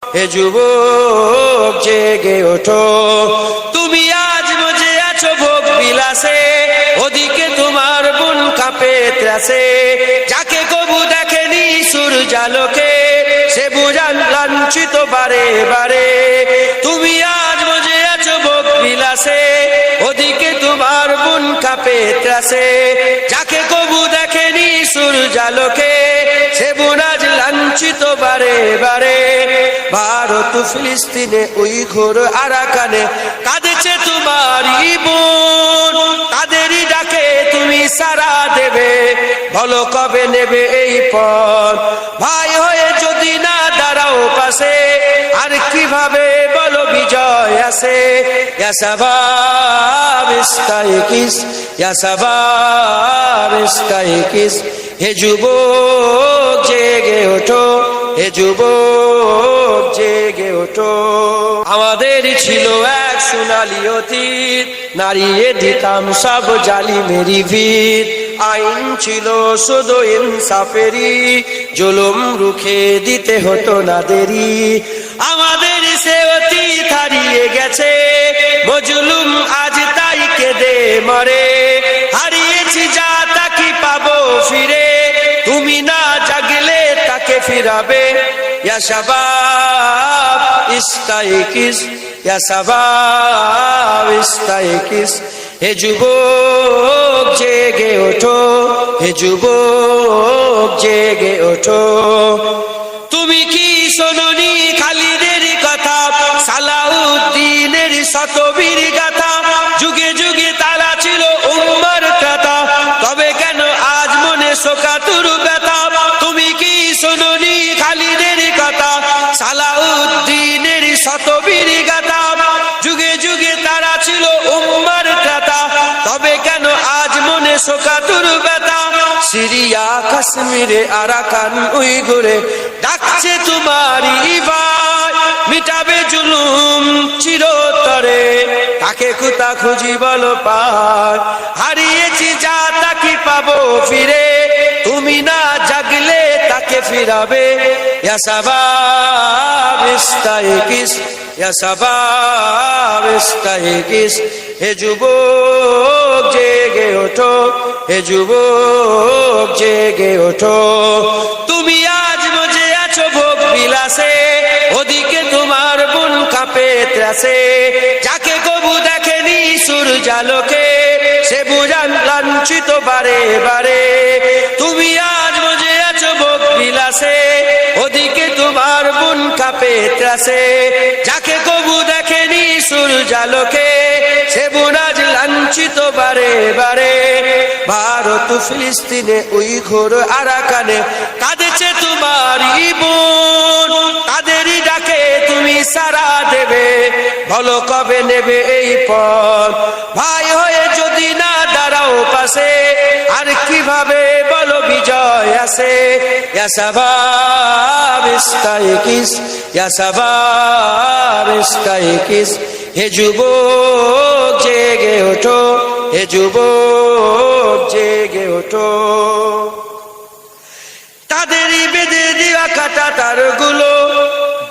হে যুবক জেগে ওঠো, তুমি আজ মজে আছো ভোগ বিলাসে, ওদিকে তোমার বুন কাঁপে ত্রাসে। যাকে কবু দেখেনি সূর্যালোকে, সে বুঝান লাঞ্ছিত বারে বারে। তুমি আজ মজে আছো ভোগ বিলাসে, ওদিকে তোমার বুন কাঁপে ত্রাসে। যাকে কবু দেখেনি সূর্যালোকে, সে বুন আজ লাঞ্ছিত বারে বারে। ভারত ফিলিস্তিনে উইঘুর আরাকানে কাঁদেছে তোমারই বোন, তাদেরই ডাকে তুমি সাড়া দেবে, বলো কবে নেবে এই পথ। ভাই হয়ে যদি না দাঁড়াও পাশে, আর কিভাবে বলো বিজয় আসে। ইয়া শাবাব ইস্তাইকিস, ইয়া শাবাব ইস্তাইকিস, হে যুবক জেগে ওঠো, হে যুবক জেগে ওঠো। আমাদের ছিল এক সোনালী অতীত, নাড়িয়ে দিতাম সব জালিমেরই ভিত। আইন ছিল শুধু ইনসাফেরই, জুলুম রুখে দিতে হতো না দেরি। আমাদের সে অতীত হারিয়ে গেছে, মজলুম আজ তাই কেঁদে মরে। হারিয়েছি যা তা কি পাবো ফিরে, তুমি না জাগলে তাকে ফিরাবে। ইয়া শাবাব ইস্তাইকিস, ইয়া শাবাব ইস্তাইকিস, হে যুবক জেগে ওঠো, হে যুবক জেগে ওঠো। তুমি কি শোনোনি খালিদের কথা, সালাউদ্দিনের শতবীর গাথা। যুগে যুগে তারা ছিল উম্মার ত্রাতা, তবে কেন আজ মনে শোকাতুর ব্যথা। তুমি কি শোনোনি খালিদের কথা, সালাউদ্দিনের শতবীর গাথা। যুগে যুগে তারা ছিল উম্মার ত্রাতা, তবে কেন আজ মনে শোকাতুর ব্যথা। সিরিয়া কাশ্মীরে আরাকান উইঘুরে ডাকছে তোমারই ভাই, মিটাবে জুলুম চিরতরে, তাকে কোথা খুঁজি বলো পায়। হারিয়েছি যা তা কি পাবো ফিরে, তুমি না জাগলে তাকে ফিরাবে। ইয়া শাবাব ইস্তাইকিস, ইয়া শাবাব ইস্তাইকিস, হে যুবক জেগে ওঠো, হে যুবক জেগে ওঠো। তুমি আজ মজে আছো ভোগ বিলাসে, ওদিকে তোমার বুন কাঁপে ত্রাসে। যাকে কবু দেখেনি সূর্যালোকে, সে বুঝান লাঞ্ছিত বারে বারে। তুমি আজ মজে আছো ভোগ বিলাসে, ওদিকে তোমার বুন কাঁপে ত্রাসে। যাকে কবু দেখেনি সূর্যালোকে, সে বুন আজ লাঞ্ছিত বারে বারে। ভারত ফিলিস্তিনে উইঘুর আরাকানে কাঁদেছে তোমারই বোন, তাদেরই ডাকে তুমি সাড়া দেবে, বলো কবে নেবে এই পথ। ভাই হয়ে যদি না দাঁড়াও পাশে, আর কিভাবে বলো বিজয় আসে। ইয়া শাবাব ইস্তাইকিস, ইয়া শাবাব ইস্তাইকিস, হে যুবক জেগে ওঠো, হে যুবক জেগে ওঠো। তাদেরই বেঁধে দেওয়া কাটা তারগুলো,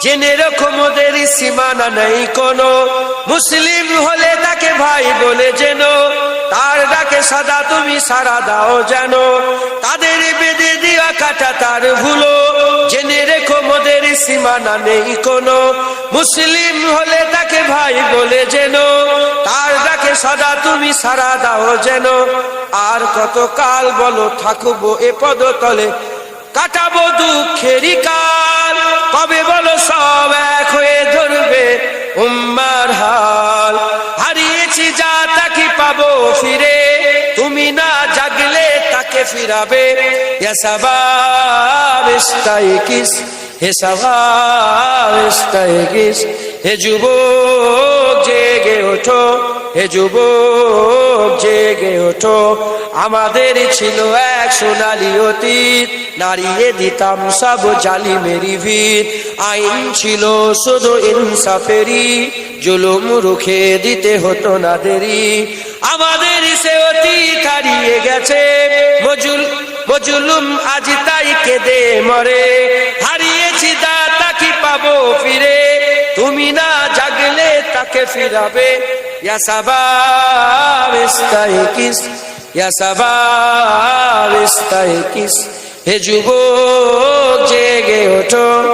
জেনে রাখো মোদের সীমানা নেই কোনো। মুসলিম হলে তাকে ভাই বলে যেন, তার ডাকে সদা তুমি সাড়া দাও যেন। তাদের বেঁধে দেওয়া কাটা তারগুলো, জেনে রেখো মোদের সীমানা নেই কোনো। মুসলিম হলে তাকে ভাই বলে যেন, তার ডাকে সদা তুমি সাড়া দাও যেন। আর কত কাল বলো থাকবো এ পদতলে, কাটাবো দুঃখেরই কাল। কবে বলো সব এক হয়ে ধরবে উম্মার হাল। হারিয়েছি যা তা কি পাবো ফিরে, তুমি না জাগলে তাকে ফিরাবে। ইয়া শাবাব ইস্তাইকিস, হে শাবাব ইস্তাইকিস, হে যুবক জেগে ওঠো, হে যুবক জেগে ওঠো। আমাদের ছিল এক সোনালী অতীত, নাড়িয়ে দিতাম সব জালিমেরই ভিত। আইন ছিল শুধু ইনসাফেরই, জুলুম রুখে দিতে হতো না দেরি। আমাদের সে অতীত হারিয়ে গেছে, মজলুম আজ তাই কেঁদে মরে। হারিয়েছি দাতা কি পাবো পাবো ফিরে, তুমি না জাগলে তাকে ফিরাবে। ইয়া শাবাব ইস্তাইকিস, ইয়া শাবাব ইস্তাইকিস, হে যুবক জেগে ওঠো।